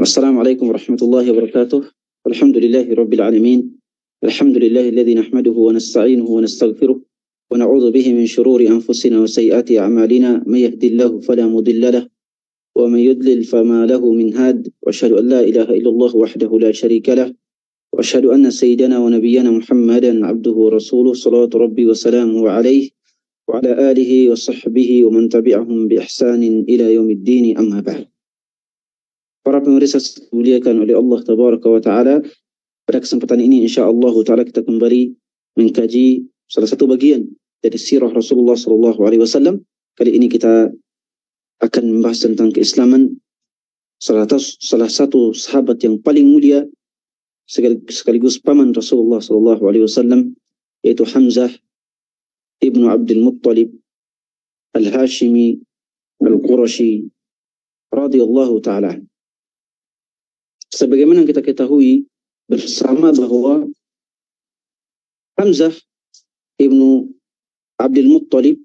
Assalamualaikum warahmatullahi wabarakatuh. Alhamdulillahi rabbil alamin. Alhamdulillahi alladhi nahmaduhu wa nasta'inuhu wa nastaghfiruh wa na'udzu bihi min shururi anfusina wa sayyiati a'malina. May yahdihillahu fala mudilla lahu wa may yudlil fama lahu min had. Wa asyhadu an la ilaha illallah wahdahu la syarika lah. Wa asyhadu anna sayyidana wa nabiyyana Muhammadan abduhu wa rasuluh salawatu rabbi wa salamuhu alaihi wa ala alihi wa sahbihi wa man tabi'ahum bi ihsanin ila yaumiddin, amma ba'd. Para pemirsa dimuliakan oleh Allah Tabaraka wa Ta'ala, pada kesempatan ini insyaAllah Ta'ala kita kembali mengkaji salah satu bagian dari sirah Rasulullah SAW. Kali ini kita akan membahas tentang keislaman salah satu sahabat yang paling mulia sekaligus paman Rasulullah SAW, yaitu Hamzah ibnu Abdul Muttalib al-Hashimi al-Qurashi radhiyallahu ta'ala. Sebagaimana kita ketahui bersama bahwa Hamzah ibnu Abdul Muttalib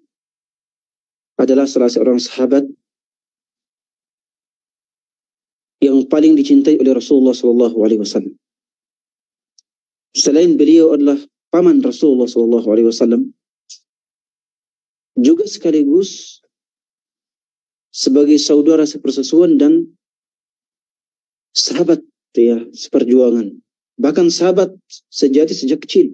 adalah salah seorang sahabat yang paling dicintai oleh Rasulullah SAW. Selain beliau adalah paman Rasulullah SAW, juga sekaligus sebagai saudara sepersusuan dan sahabat seperjuangan, bahkan sahabat sejati sejak kecil.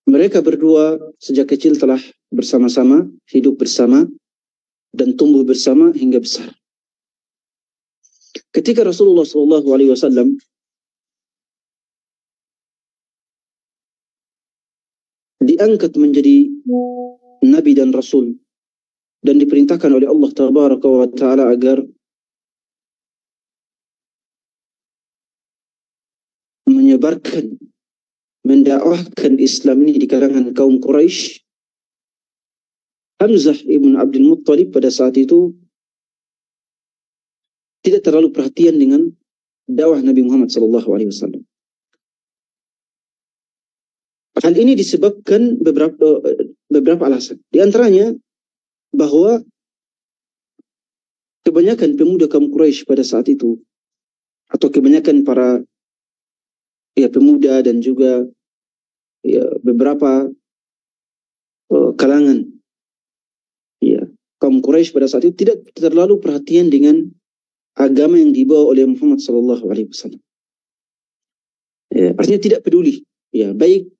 Mereka berdua sejak kecil telah bersama-sama, hidup bersama, dan tumbuh bersama hingga besar. Ketika Rasulullah SAW diangkat menjadi Nabi dan Rasul dan diperintahkan oleh Allah Tabaraka wa Ta'ala agar menyebarkan, mendakwahkan Islam ini di kalangan kaum Quraisy, Hamzah ibn Abdul Muttalib pada saat itu tidak terlalu perhatian dengan dakwah Nabi Muhammad SAW. Hal ini disebabkan beberapa alasan. Di antaranya bahwa kebanyakan pemuda kaum Quraisy pada saat itu, atau kebanyakan para pemuda dan juga beberapa kalangan kaum Quraisy pada saat itu tidak terlalu perhatian dengan agama yang dibawa oleh Muhammad SAW. Artinya tidak peduli, baik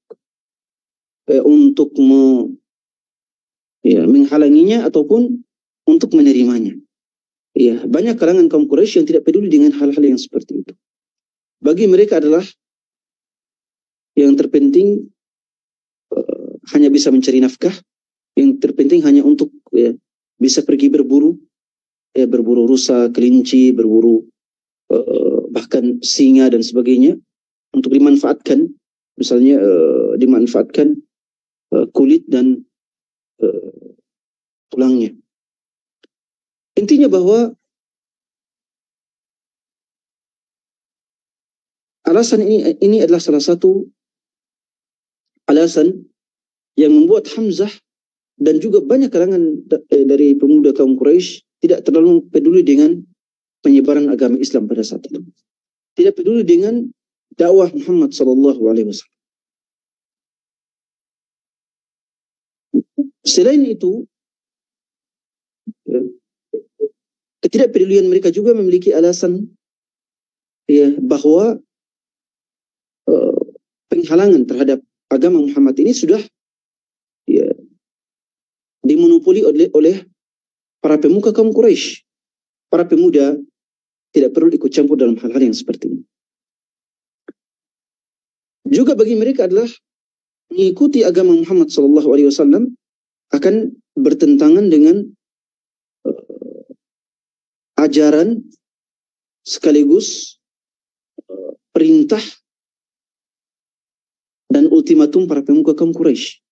untuk menghalanginya ataupun untuk menerimanya. Banyak kalangan kaum Quraisy yang tidak peduli dengan hal-hal yang seperti itu. Bagi mereka adalah yang terpenting hanya bisa mencari nafkah, yang terpenting hanya untuk bisa pergi berburu, berburu rusa, kelinci, berburu bahkan singa dan sebagainya, untuk dimanfaatkan, misalnya dimanfaatkan kulit dan tulangnya. Intinya bahwa alasan ini adalah salah satu alasan yang membuat Hamzah dan juga banyak kalangan dari pemuda kaum Quraisy tidak terlalu peduli dengan penyebaran agama Islam pada saat itu. Tidak peduli dengan dakwah Muhammad SAW. Selain itu, ketidakpedulian mereka juga memiliki alasan bahwa penghalangan terhadap agama Muhammad ini sudah dimonopoli oleh para pemuka kaum Quraisy. Para pemuda tidak perlu ikut campur dalam hal-hal yang seperti ini. Juga bagi mereka adalah mengikuti agama Muhammad SAW akan bertentangan dengan ajaran sekaligus perintah dan ultimatum para pemuka kaum Quraisy.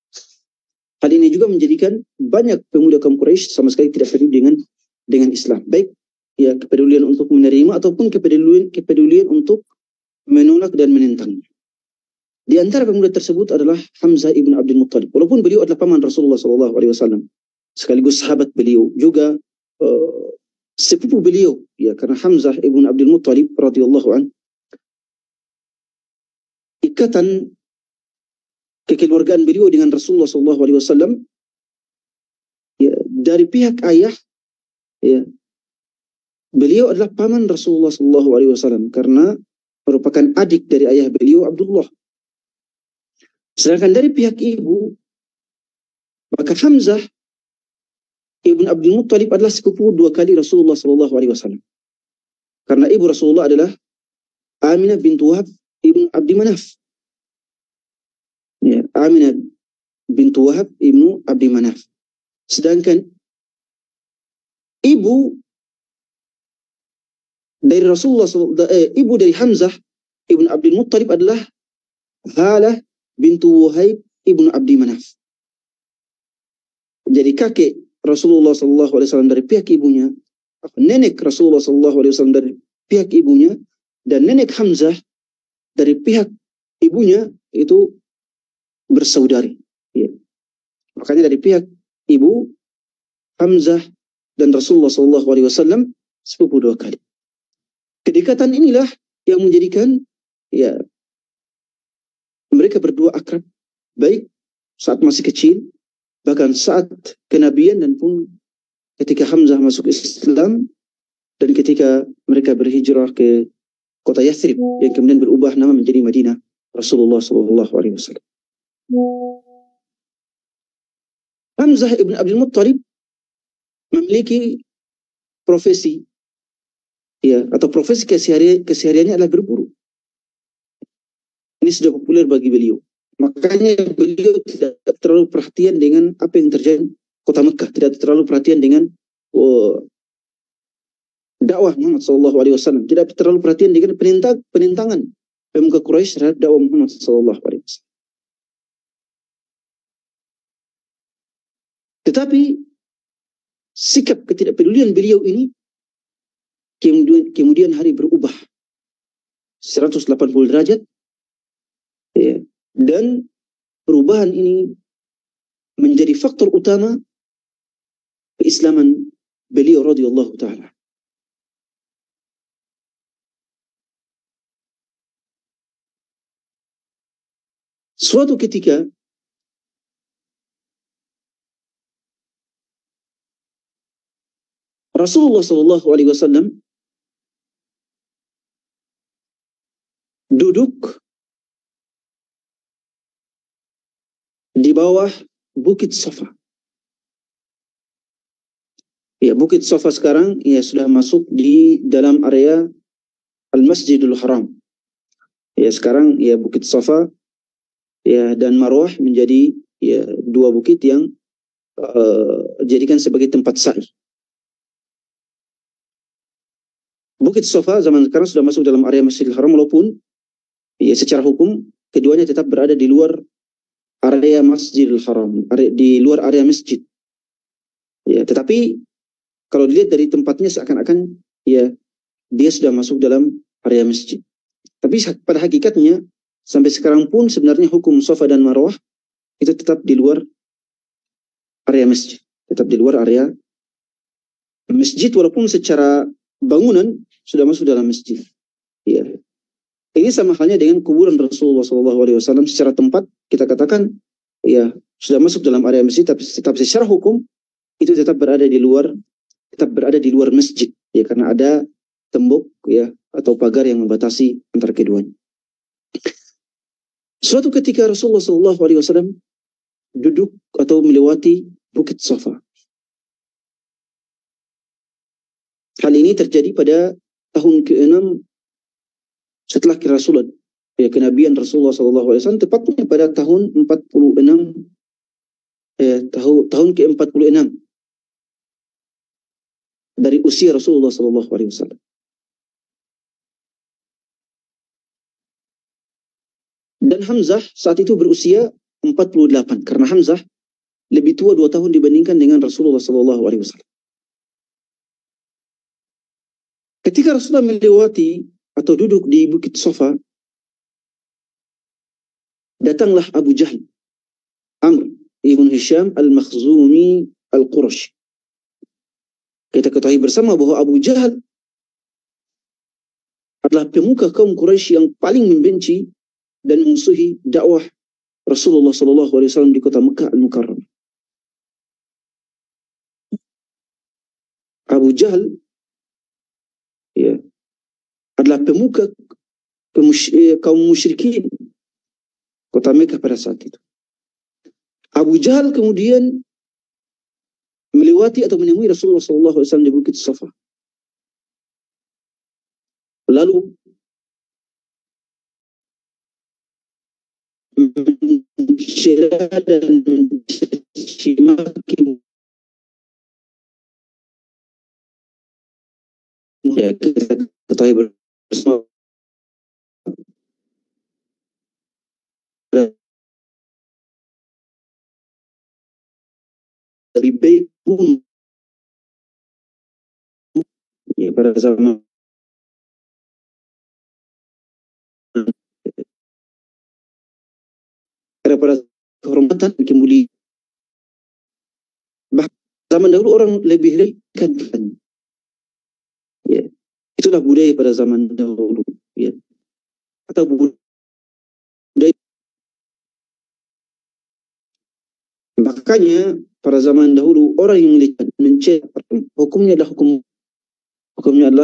Hal ini juga menjadikan banyak pemuda kaum Quraisy sama sekali tidak peduli dengan Islam, baik kepedulian untuk menerima ataupun kepedulian untuk menolak dan menentangnya. Di antara pemuda tersebut adalah Hamzah ibn Abdul Muttalib. Walaupun beliau adalah paman Rasulullah SAW, sekaligus sahabat beliau, juga sepupu beliau, ya, karena Hamzah ibn Abdul Muttalib radhiyallahu an, ikatan kekeluargaan beliau dengan Rasulullah SAW, ya, dari pihak ayah, ya, beliau adalah paman Rasulullah SAW karena merupakan adik dari ayah beliau Abdullah. Sedangkan dari pihak ibu, maka Hamzah ibn Abdul Muttalib adalah sepupu dua kali Rasulullah SAW. Karena ibu Rasulullah adalah Aminah bintu Wahab ibn Abdi Manaf. Ya, Aminah bintu Wahab ibn Abdi Manaf. Sedangkan ibu dari Rasulullah, ibu dari Hamzah ibn Abdul Muttalib adalah Halah bintu Wahab ibn Abdi Manaf. Jadi kakek Rasulullah SAW dari pihak ibunya, nenek Rasulullah SAW dari pihak ibunya, dan nenek Hamzah dari pihak ibunya itu bersaudari. Ya. Makanya dari pihak ibu, Hamzah dan Rasulullah SAW sepupu dua kali. Kedekatan inilah yang menjadikan, ya, mereka berdua akrab, baik saat masih kecil, bahkan saat kenabian, dan pun ketika Hamzah masuk Islam, dan ketika mereka berhijrah ke kota Yathrib yang kemudian berubah nama menjadi Madinah Rasulullah SAW. Hamzah ibn Abdul Muttalib memiliki profesi, ya, atau profesi kesehariannya adalah berburu. Ini sudah populer bagi beliau. Makanya beliau tidak terlalu perhatian dengan apa yang terjadi kota Mekah, tidak terlalu perhatian dengan dakwah Muhammad SAW, tidak terlalu perhatian dengan penintangan pemuka Quraisy terhadap dakwah Muhammad SAW. Tetapi sikap ketidakpedulian beliau ini kemudian hari berubah 180 derajat, ya, dan perubahan ini menjadi faktor utama keislaman beliau radhiyallahu taala. Suatu ketika Rasulullah SAW duduk di bawah Bukit Safa. Ya, Bukit Safa sekarang ya sudah masuk di dalam area Al-Masjidul Haram. Ya, sekarang ya Bukit Safa, ya, dan Marwah menjadi, ya, dua bukit yang dijadikan sebagai tempat sa'i. Bukit Safa zaman sekarang sudah masuk dalam area Masjidil Haram, walaupun ya secara hukum keduanya tetap berada di luar area Masjidil Haram, di luar area masjid. Ya, tetapi kalau dilihat dari tempatnya seakan-akan, ya, dia sudah masuk dalam area masjid. Tapi pada hakikatnya sampai sekarang pun sebenarnya hukum Safa dan Marwah itu tetap di luar area masjid, tetap di luar area masjid, walaupun secara bangunan sudah masuk dalam masjid. Ya. Ini sama halnya dengan kuburan Rasulullah SAW. Secara tempat kita katakan, ya, sudah masuk dalam area masjid, tapi secara hukum itu tetap berada di luar masjid, ya, karena ada tembok, ya, atau pagar yang membatasi antara keduanya. Suatu ketika Rasulullah SAW duduk atau melewati Bukit Safa. Hal ini terjadi pada tahun ke-6 setelah kerasulan, ya, kenabian Rasulullah SAW, tepatnya pada tahun 46, ya, tahun ke-46 dari usia Rasulullah SAW. Dan Hamzah saat itu berusia 48, karena Hamzah lebih tua 2 tahun dibandingkan dengan Rasulullah SAW. Ketika Rasulullah melewati atau duduk di Bukit Safa, datanglah Abu Jahal, Amr ibn Hisham al-Makhzumi al-Qurashi. Kita ketahui bersama bahwa Abu Jahal adalah pemuka kaum Quraisy yang paling membenci dan memusuhi dakwah Rasulullah SAW di kota Mekah Al-Mukarramah. Abu Jahal ya, adalah pemuka kaum musyrikin kota Mekah pada saat itu. Abu Jahal kemudian melewati atau menemui Rasulullah SAW di Bukit Safa. Lalu mencela dan mencaci maki, ya, kita ketahui bersama lebih baik pun ya, pada zaman pada kehormatan kemuliaan. Bahkan zaman dahulu orang lebih relakan, ya, itulah budaya pada zaman dahulu, ya, atau budaya. Makanya pada zaman dahulu orang yang mencela hukumnya adalah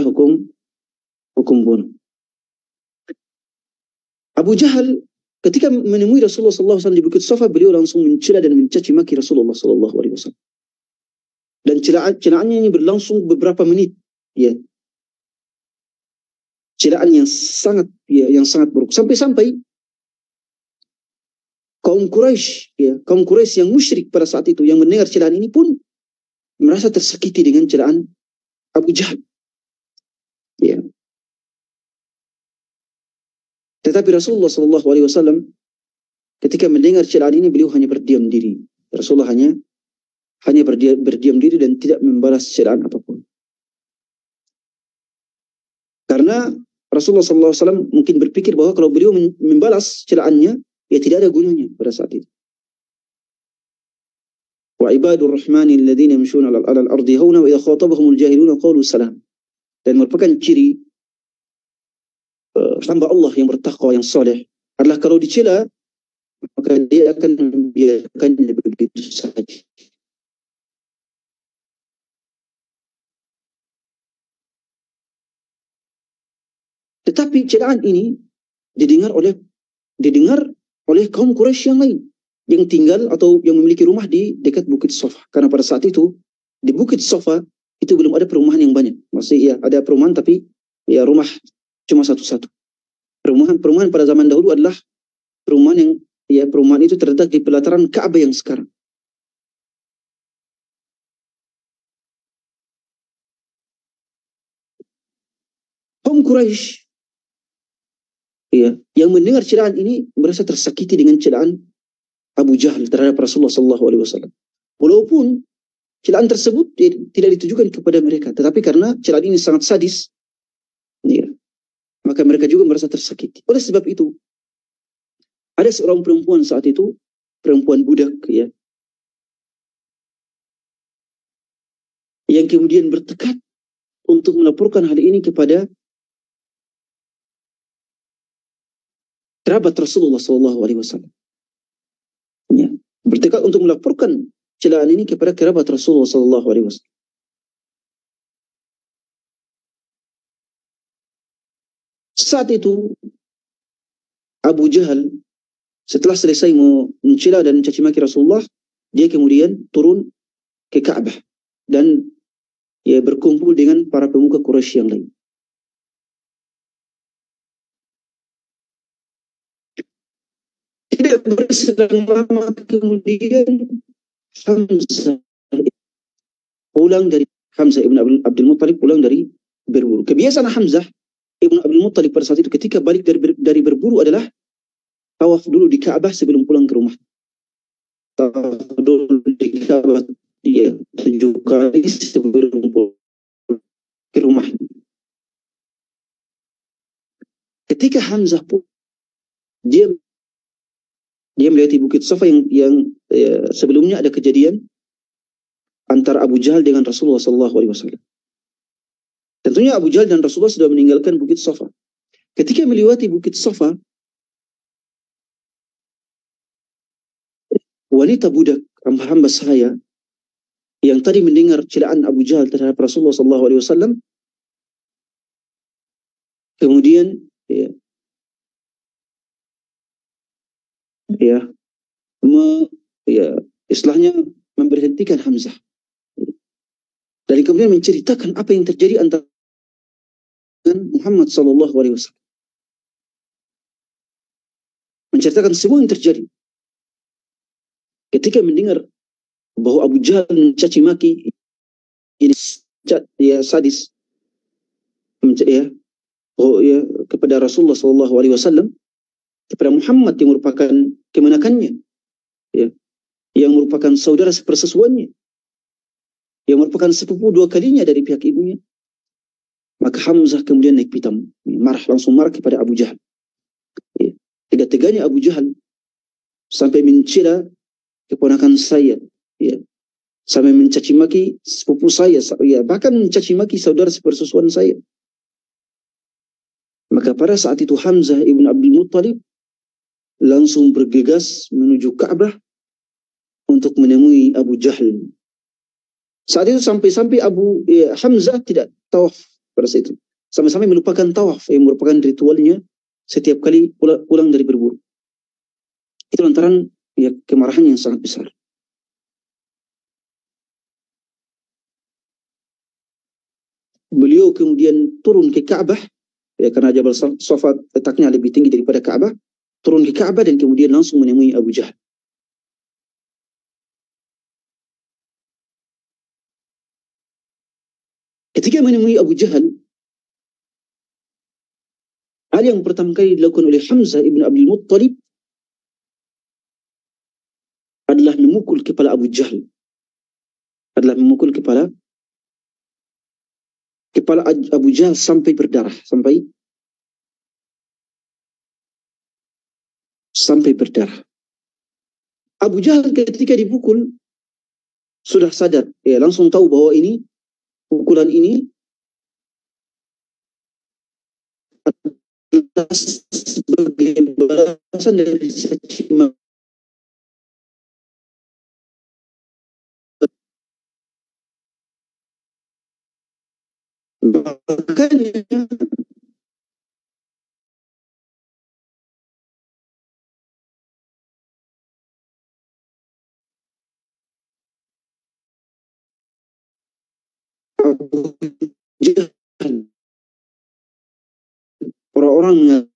hukum bunuh. Abu Jahal ketika menemui Rasulullah SAW di Bukit Safa, beliau langsung mencela dan mencaci maki Rasulullah SAW. Dan celaannya ini berlangsung beberapa menit, ya. Celaan yang sangat buruk. Sampai-sampai kaum Quraisy yang musyrik pada saat itu yang mendengar celaan ini pun merasa tersakiti dengan celaan Abu Jahal. Ya. Tetapi Rasulullah SAW ketika mendengar celaan ini, beliau hanya berdiam diri. Rasulullah hanya berdiam diri dan tidak membalas celaan apapun. Karena Rasulullah SAW mungkin berpikir bahwa kalau beliau membalas celaannya, ya tidak ada gunanya pada saat itu. Wa ibadur rahmani alladhina yamshuna 'alal ardi hauna wa idza khatabahumul jahiluna qalu salam. Dan merupakan ciri hamba Allah yang bertakwa, yang saleh, adalah kalau dicela maka dia akan membiarkannya begitu saja. Tetapi celaan ini didengar oleh kaum Quraisy yang lain yang tinggal atau yang memiliki rumah di dekat Bukit Safa. Karena pada saat itu di Bukit Safa itu belum ada perumahan yang banyak. Masih ya ada perumahan, tapi ya rumah cuma satu-satu. Perumahan pada zaman dahulu adalah perumahan itu terletak di pelataran Ka'bah yang sekarang. Kaum Quraisy yang mendengar celaan ini merasa tersakiti dengan celaan Abu Jahal terhadap Rasulullah SAW. Walaupun celaan tersebut tidak ditujukan kepada mereka, tetapi karena celaan ini sangat sadis, ya, maka mereka juga merasa tersakiti. Oleh sebab itu, ada seorang perempuan saat itu, perempuan budak, ya, yang kemudian bertekad untuk melaporkan hal ini kepada kerabat Rasulullah SAW. Ya, bertekad untuk melaporkan celaan ini kepada kerabat Rasulullah SAW. Saat itu Abu Jahal setelah selesai mencela dan mencaci maki Rasulullah, dia kemudian turun ke Ka'bah dan ya berkumpul dengan para pemuka Quraisy yang lain. Tidak berselang lama kemudian Hamzah ibn Abdul Muttalib pulang dari berburu. Kebiasaan Hamzah ibn Abdul Muttalib pada saat itu ketika balik dari berburu adalah tawaf dulu di Ka'bah sebelum pulang ke rumah. Tawaf dulu di Ka'bah dia 7 kali sebelum pulang ke rumah. Ketika Hamzah pun dia Dia melewati Bukit Safa yang sebelumnya ada kejadian antara Abu Jahal dengan Rasulullah SAW. Tentunya Abu Jahal dan Rasulullah sudah meninggalkan Bukit Safa. Ketika melewati Bukit Safa, wanita budak hamba saya yang tadi mendengar celaan Abu Jahal terhadap Rasulullah SAW, kemudian istilahnya memberhentikan Hamzah. Dan kemudian menceritakan apa yang terjadi antara Muhammad SAW. Menceritakan semua yang terjadi. Ketika mendengar bahwa Abu Jahal mencaci maki ini sadis kepada Rasulullah SAW, kepada Muhammad yang merupakan kemenakannya, yang merupakan saudara sepersusuannya, yang merupakan sepupu dua kalinya dari pihak ibunya, maka Hamzah kemudian naik pitam, langsung marah kepada Abu Jahal. Tega-teganya Abu Jahal sampai mencela keponakan saya, sampai mencaci maki sepupu saya, bahkan mencaci maki saudara sepersusuan saya. Maka pada saat itu Hamzah ibn Abdul Muttalib langsung bergegas menuju Ka'bah untuk menemui Abu Jahal. Saat itu sampai-sampai Hamzah tidak tawaf pada saat itu. Sampai-sampai melupakan tawaf yang merupakan ritualnya setiap kali pulang dari berburu. Itu lantaran kemarahan yang sangat besar. Beliau kemudian turun ke Ka'bah, karena Jabal Safa letaknya lebih tinggi daripada Ka'bah, turun ke Ka'bah dan kemudian langsung menemui Abu Jahal. Ketika menemui Abu Jahal, hal yang pertama kali dilakukan oleh Hamzah ibn Abdul Muttalib adalah memukul kepala Abu Jahal. Memukul kepala Abu Jahal sampai berdarah, sampai berdarah. Abu Jahal ketika dipukul sudah sadar, langsung tahu bahwa ini pukulan ini adalah sebagai balasan dari caci maki. Makanya Abu Jahal, orang-orang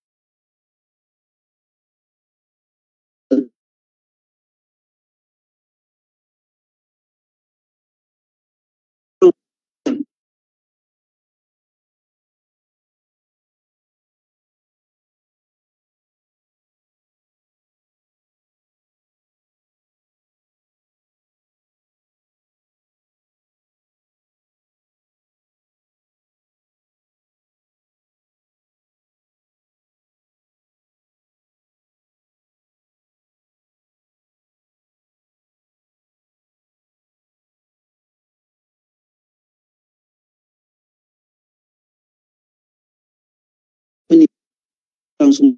ini langsung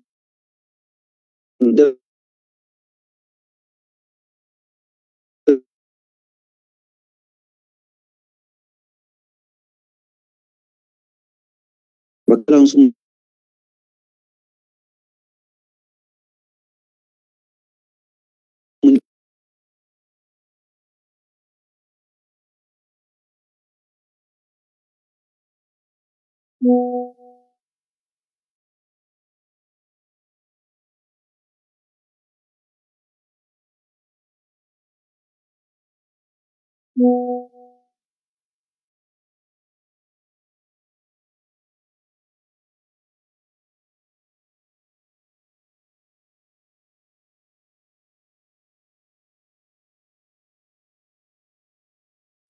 langsung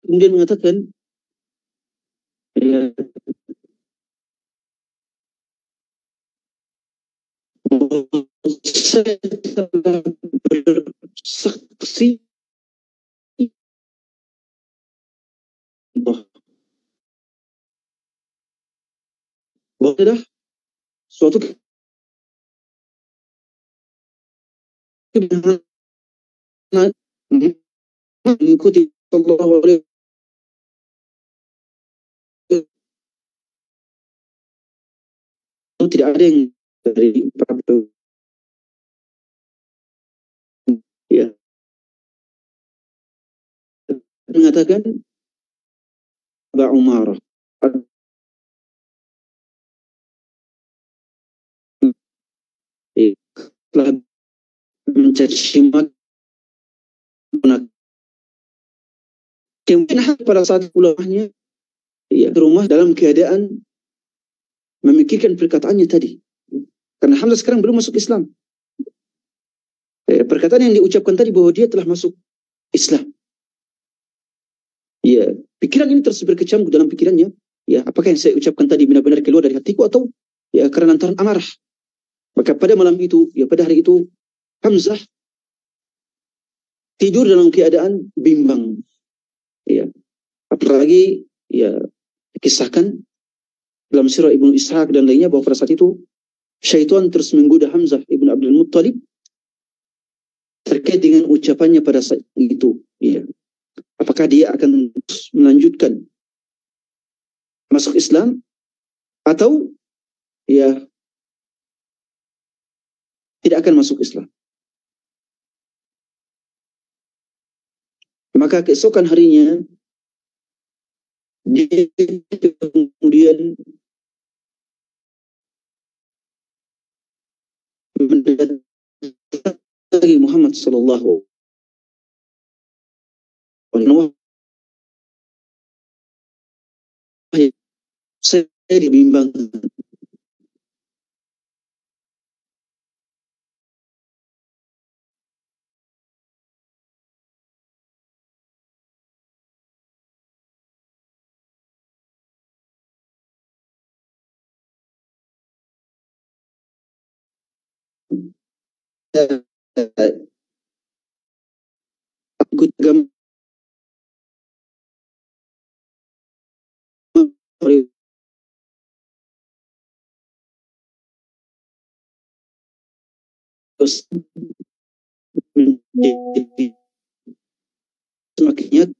kemudian mengatakan, saya telah bersaksi bahwa adalah suatu kebenaran mengikuti Allah itu tidak ada yang dari ya mengatakan Aba Umarah telah mencaci maki kemudian pada saat pulangnya ya ke rumah dalam keadaan memikirkan perkataannya tadi, karena Hamzah sekarang belum masuk Islam. Perkataan yang diucapkan tadi bahwa dia telah masuk Islam, ya pikiran ini terus berkecamuk dalam pikirannya. Ya, apakah yang saya ucapkan tadi benar-benar keluar dari hatiku atau ya karena lantaran amarah? Maka pada malam itu, ya pada hari itu Hamzah tidur dalam keadaan bimbang. Ya, apalagi ya dikisahkan dalam sirah Ibnu Ishaq dan lainnya bahwa pada saat itu syaitan terus menggoda Hamzah ibn Abdul Muttalib terkait dengan ucapannya pada saat itu. Ya, apakah dia akan melanjutkan masuk Islam atau ya tidak akan masuk Islam. Maka keesokan harinya dia kemudian mendatangi Muhammad sallallahu alaihi wasallam. Saya dibimbangkan. Ikut agama menjadi semakin nyata.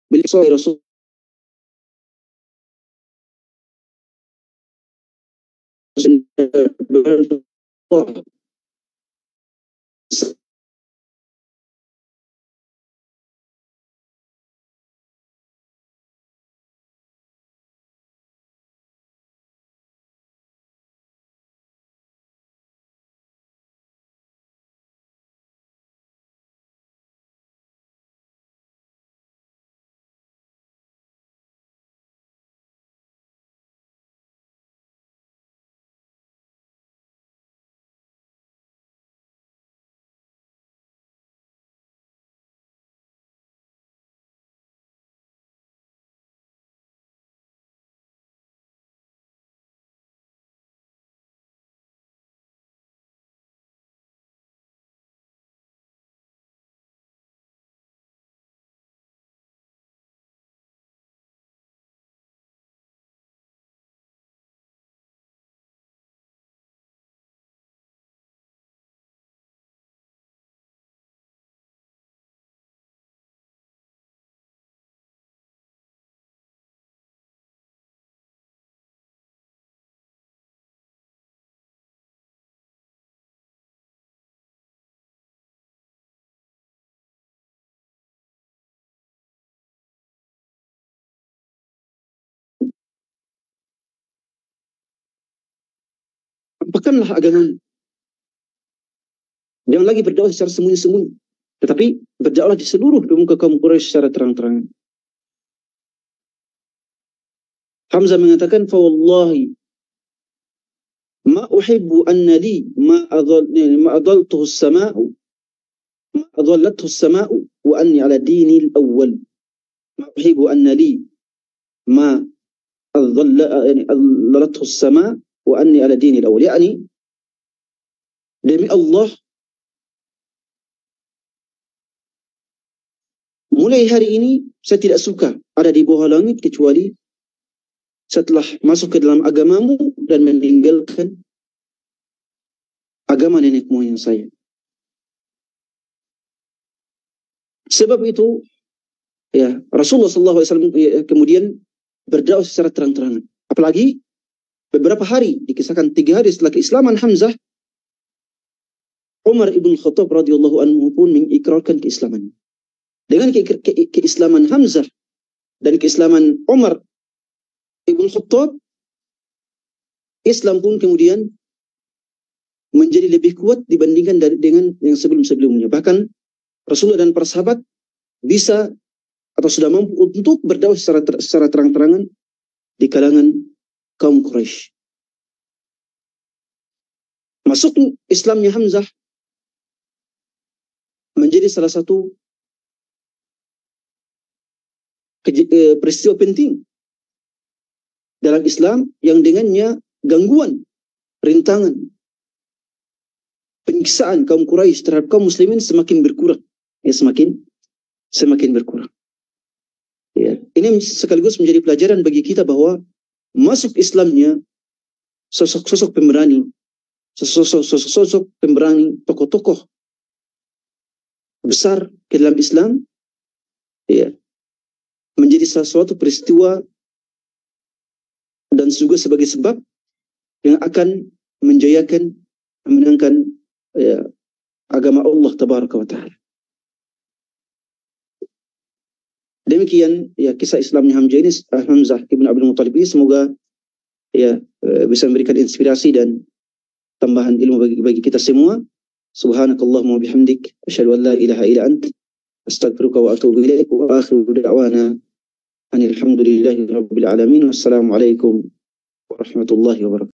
Beliau Rasul apakanlah agama. Jangan lagi berdakwah secara sembunyi-sembunyi, tetapi berdakwah di seluruh muka kaum Quraisy secara terang-terangan. Hamzah mengatakan, fa wallahi ma uhibbu anna li ma adaltuhu as-sama'u ma adallathu as-sama'u wa anni ala dini al-awwal. Ma uhibbu anna li ma adallathu as-sama' wa anni ala dini al-awwal. Yani demi Allah, mulai hari ini saya tidak suka ada di bawah langit kecuali setelah masuk ke dalam agamamu dan meninggalkan agama nenek moyang saya. Sebab itu, ya, Rasulullah SAW kemudian berdakwah secara terang-terangan. Apalagi beberapa hari, dikisahkan 3 hari setelah keislaman Hamzah, Umar ibn Khattab radhiyallahu anhu pun mengikrarkan keislamannya. Dengan keislaman Hamzah dan keislaman Umar ibn Khattab, Islam pun kemudian menjadi lebih kuat dibandingkan dengan yang sebelum-sebelumnya. Bahkan Rasulullah dan para sahabat bisa atau sudah mampu untuk berdakwah secara terang-terangan di kalangan kaum Quraisy. Masuk Islamnya Hamzah menjadi salah satu peristiwa penting dalam Islam yang dengannya gangguan, rintangan, penyiksaan kaum Quraisy terhadap kaum muslimin semakin berkurang. Ya, semakin berkurang. Ya, ini sekaligus menjadi pelajaran bagi kita bahwa masuk Islamnya sosok-sosok pemberani, sosok pemberani, tokoh-tokoh besar ke dalam Islam, ya, menjadi sesuatu peristiwa dan juga sebagai sebab yang akan menjayakan, memenangkan, ya, agama Allah Tabaraka wa Ta'ala. Demikian, ya, kisah Islamnya Hamzah ibn Abdul Muttalib ini, semoga, ya, bisa memberikan inspirasi dan tambahan ilmu bagi kita semua. Subhanakallahumma bihamdik, asyhadu an la ilaha illa ant, astaghfiruka wa atubu ilaik, wa akhiru da'wana alhamdulillahi rabbil alamin. Wassalamualaikum warahmatullahi wabarakatuh.